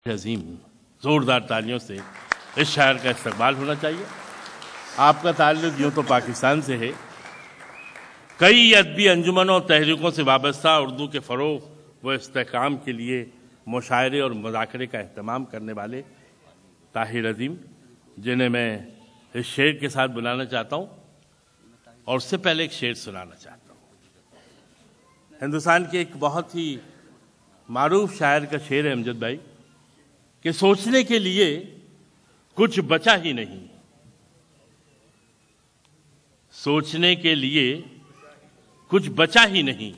عظیم زوردار تالیوں سے اس شاعر کا استقبال ہونا چاہیے۔ آپ کا تعلق یوں تو پاکستان سے ہے، کئی ادبی انجمنوں اور تحریکوں سے وابستہ اردو کے فروغ و استحکام کے لیے مشاعرے اور مذاکرے کا اہتمام کرنے والے طاہر عظیم، جنہیں میں اس شعر کے ساتھ بلانا چاہتا ہوں اور اس سے پہلے ایک شعر سنانا چاہتا ہوں۔ ہندوستان کے ایک بہت ہی معروف شاعر کا شعر ہے امجد بھائی کہ سوچنے کے لیے کچھ بچا ہی نہیں، سوچنے کے لیے کچھ بچا ہی نہیں،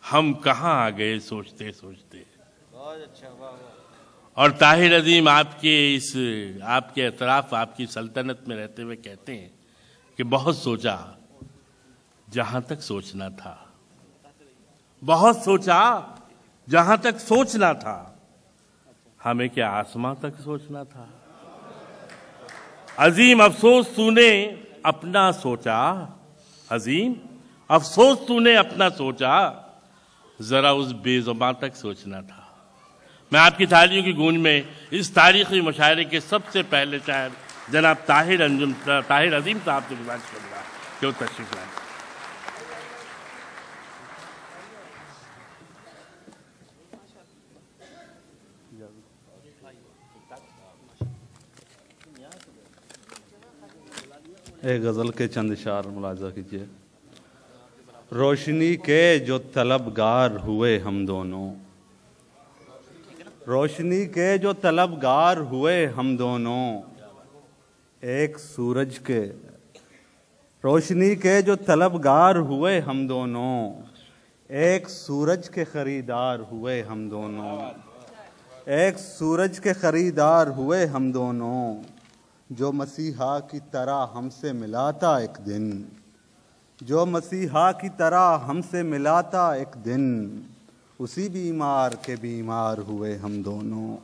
ہم کہاں آ گئے سوچتے سوچتے۔ اور طاہر عظیم آپ کے اطراف آپ کی سلطنت میں رہتے ہوئے کہتے ہیں کہ بہت سوچا جہاں تک سوچنا تھا، بہت سوچا جہاں تک سوچنا تھا، ہمیں کیا آسمان تک سوچنا تھا۔ عظیم افسوس تو نے اپنا سوچا، عظیم افسوس تو نے اپنا سوچا، ذرا اس بے زباں تک سوچنا تھا۔ میں آپ کی تالیوں کی گونج میں اس تاریخی مشاعرے کے سب سے پہلے شاعر جناب طاہر عظیم صاحب سے گزارش کروں گا کہ وہ تشریف لائیں۔ ایک غزل کے چند اشعار ملاحظہ کیجیے۔ روشنی کے جو طلبگار ہوئے ہم دونوں، روشنی کے جو طلبگار ہوئے ہم دونوں، ایک سورج کے، روشنی کے جو طلبگار ہوئے ہم دونوں، ایک سورج کے خریدار ہوئے ہم دونوں، ایک سورج کے خریدار ہوئے ہم دونوں، جو مسیحا کی طرح ہم سے ملا تھا ایک دن، جو مسیحا کی طرح ہم سے ملا تھا ایک دن، اسی بیمار کے بیمار ہوئے ہم دونوں،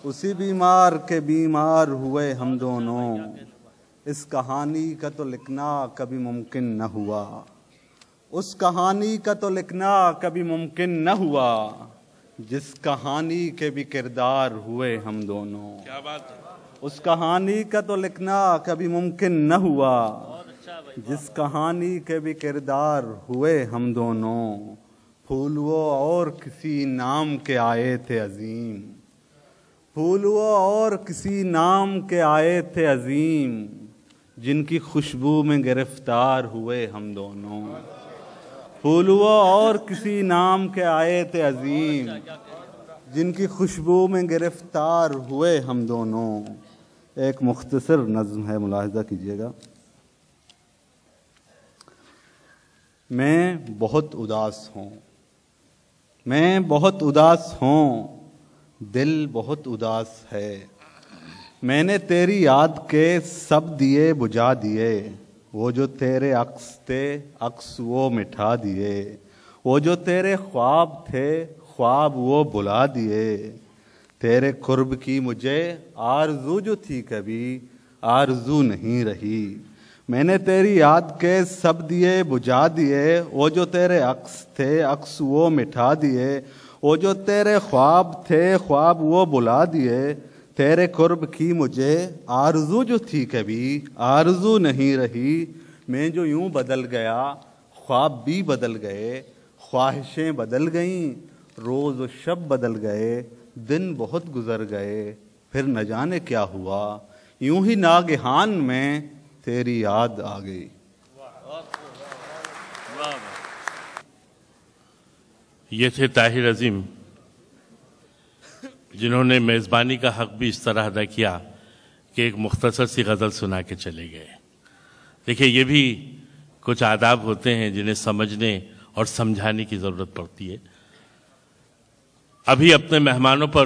اسی بیمار کے بیمار ہوئے ہم دونوں۔ اس کہانی کا تو لکھنا کبھی ممکن نہ ہوا، اس کہانی کا تو لکھنا کبھی ممکن نہ ہوا، جس کہانی کے بھی کردار ہوئے ہم دونوں۔ کیا بات ہے! اس کہانی کا تو لکھنا کبھی ممکن نہ ہوا، جس کہانی کے بھی کردار ہوئے ہم دونوں۔ پھول وہ اور کسی نام کے آئے تھے عظیم، پھول وہ اور کسی نام کے آئے تھے عظیم، جن کی خوشبو میں گرفتار ہوئے ہم دونوں۔ پھول وہ اور کسی نام کے آئے تھے عظیم، جن کی خوشبو میں گرفتار ہوئے ہم دونوں۔ ایک مختصر نظم ہے، ملاحظہ کیجیے گا۔ میں بہت اداس ہوں، میں بہت اداس ہوں، دل بہت اداس ہے، میں نے تیری یاد کے سب دیے بجھا دیے، وہ جو تیرے عکس تھے عکس وہ مٹھا دیے، وہ جو تیرے خواب تھے خواب وہ بلا دیے، تیرے قرب کی مجھے آرزو جو تھی کبھی آرزو نہیں رہی، میں نے تیری یاد کے سب دیے بجھا دیے، وہ جو تیرے عکس تھے عکس وہ مٹھا دیے، وہ جو تیرے خواب تھے خواب وہ بلا دیے، تیرے قرب کی مجھے آرزو جو تھی کبھی آرزو نہیں رہی، میں جو یوں بدل گیا خواب بھی بدل گئے، خواہشیں بدل گئیں روز و شب بدل گئے، دن بہت گزر گئے پھر نہ جانے کیا ہوا، یوں ہی ناگہان میں تیری یاد آ گئی۔ یہ تھے طاہر عظیم، جنہوں نے میزبانی کا حق بھی اس طرح ادا کیا کہ ایک مختصر سی غزل سنا کے چلے گئے۔ دیکھیں، یہ بھی کچھ آداب ہوتے ہیں جنہیں سمجھنے اور سمجھانے کی ضرورت پڑتی ہے۔ ابھی اپنے مہمانوں پر